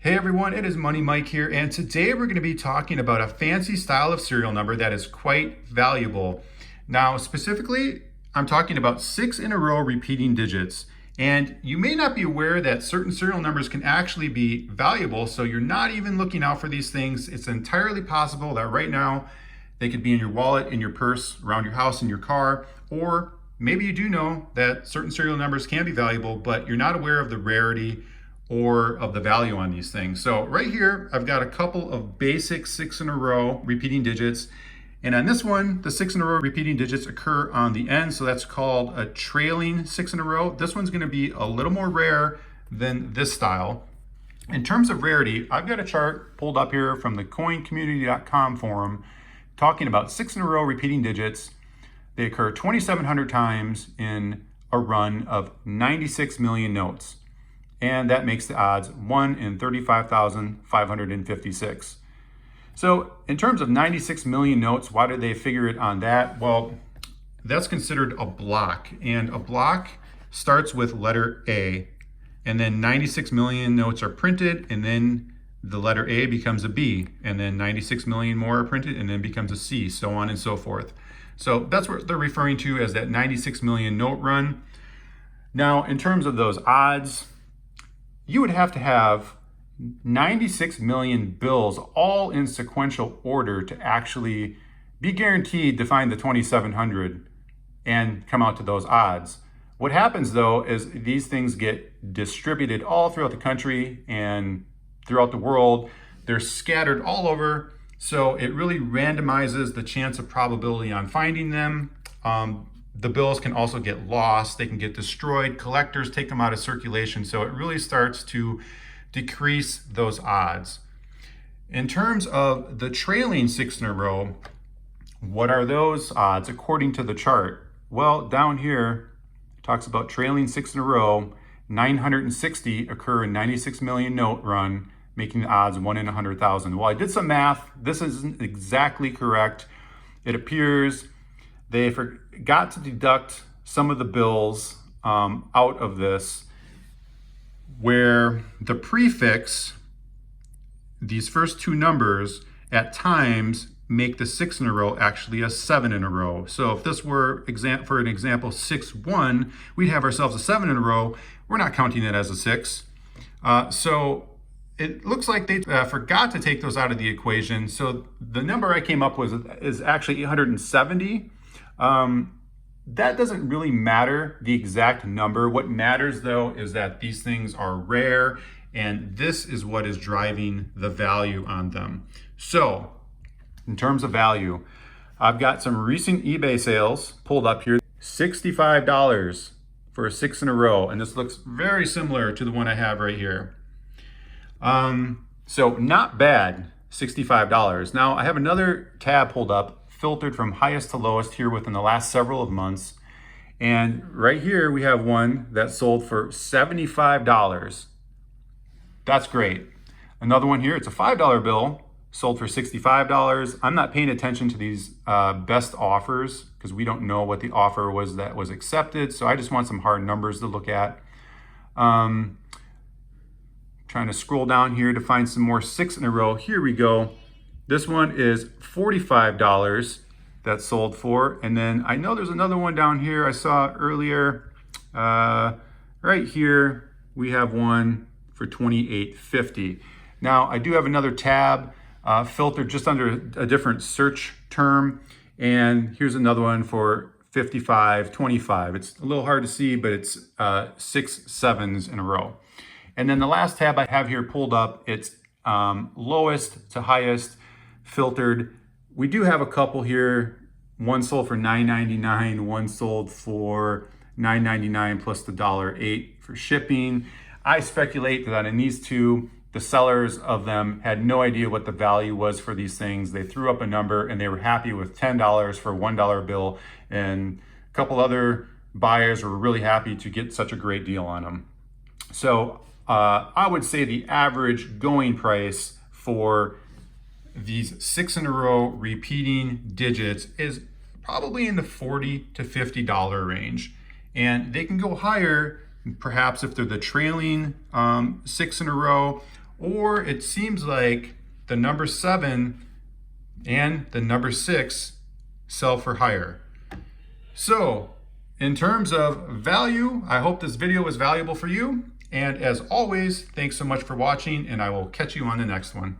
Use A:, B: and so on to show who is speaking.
A: Hey everyone, it is Money Mike here, and today we're going to be talking about a fancy style of serial number that is quite valuable. Now, specifically, I'm talking about 6 in a row repeating digits. And you may not be aware that certain serial numbers can actually be valuable, so you're not even looking out for these things. It's entirely possible that right now they could be in your wallet, in your purse, around your house, in your car, or maybe you do know that certain serial numbers can be valuable, but you're not aware of the rarity or of the value on these things. So right here, I've got a couple of basic 6 in a row repeating digits. And on this one, the 6 in a row repeating digits occur on the end. So that's called a trailing 6 in a row. This one's gonna be a little more rare than this style. In terms of rarity, I've got a chart pulled up here from the coincommunity.com forum talking about 6 in a row repeating digits. They occur 2,700 times in a run of 96 million notes. And that makes the odds 1 in 35,556. So in terms of 96 million notes, why did they figure it on that? Well, that's considered a block, and a block starts with letter A, and then 96 million notes are printed, and then the letter A becomes a B, and then 96 million more are printed, and then becomes a C, so on and so forth. So that's what they're referring to as that 96 million note run. Now, in terms of those odds, you would have to have 96 million bills all in sequential order to actually be guaranteed to find the 2,700 and come out to those odds. What happens though is these things get distributed all throughout the country and throughout the world. They're scattered all over, so it really randomizes the chance of probability on finding them. The bills can also get lost, they can get destroyed, collectors take them out of circulation, so it really starts to decrease those odds. In terms of the trailing 6 in a row, what are those odds according to the chart? Well, down here, it talks about trailing 6 in a row, 960 occur in 96 million note run, making the odds 1 in 100,000. Well, I did some math, this isn't exactly correct. It appears they forgot to deduct some of the bills out of this, where the prefix, these first two numbers, at times make the 6 in a row actually a 7 in a row. So if this were, for an example, 6-1, we'd have ourselves a 7 in a row. We're not counting it as a 6. So it looks like they forgot to take those out of the equation. So the number I came up with is actually 870. That doesn't really matter, the exact number. What matters though is that these things are rare, and this is what is driving the value on them. So in terms of value, I've got some recent eBay sales pulled up here. $65 for a 6 in a row, and this looks very similar to the one I have right here. So not bad, $65. Now I have another tab pulled up, filtered from highest to lowest here within the last several of months. And right here we have one that sold for $75. That's great. Another one here, it's a $5 bill, sold for $65. I'm not paying attention to these best offers because we don't know what the offer was that was accepted. So I just want some hard numbers to look at. Trying to scroll down here to find some more 6 in a row. Here we go. This one is $45 that sold for. And then I know there's another one down here I saw earlier. Right here, we have one for $28.50. Now, I do have another tab filtered just under a different search term. And here's another one for $55.25. It's a little hard to see, but it's 6 7s in a row. And then the last tab I have here pulled up, it's lowest to highest, filtered. We do have a couple here. One sold for $9.99, one sold for $9.99 plus the $1.08 for shipping. I speculate that in these two, the sellers of them had no idea what the value was for these things. They threw up a number and they were happy with $10 for a $1 bill, and a couple other buyers were really happy to get such a great deal on them. So I would say the average going price for these 6 in a row repeating digits is probably in the $40 to $50 range. And they can go higher, perhaps if they're the trailing 6 in a row, or it seems like the number 7 and the number 6 sell for higher. So in terms of value, I hope this video was valuable for you. And as always, thanks so much for watching, and I will catch you on the next one.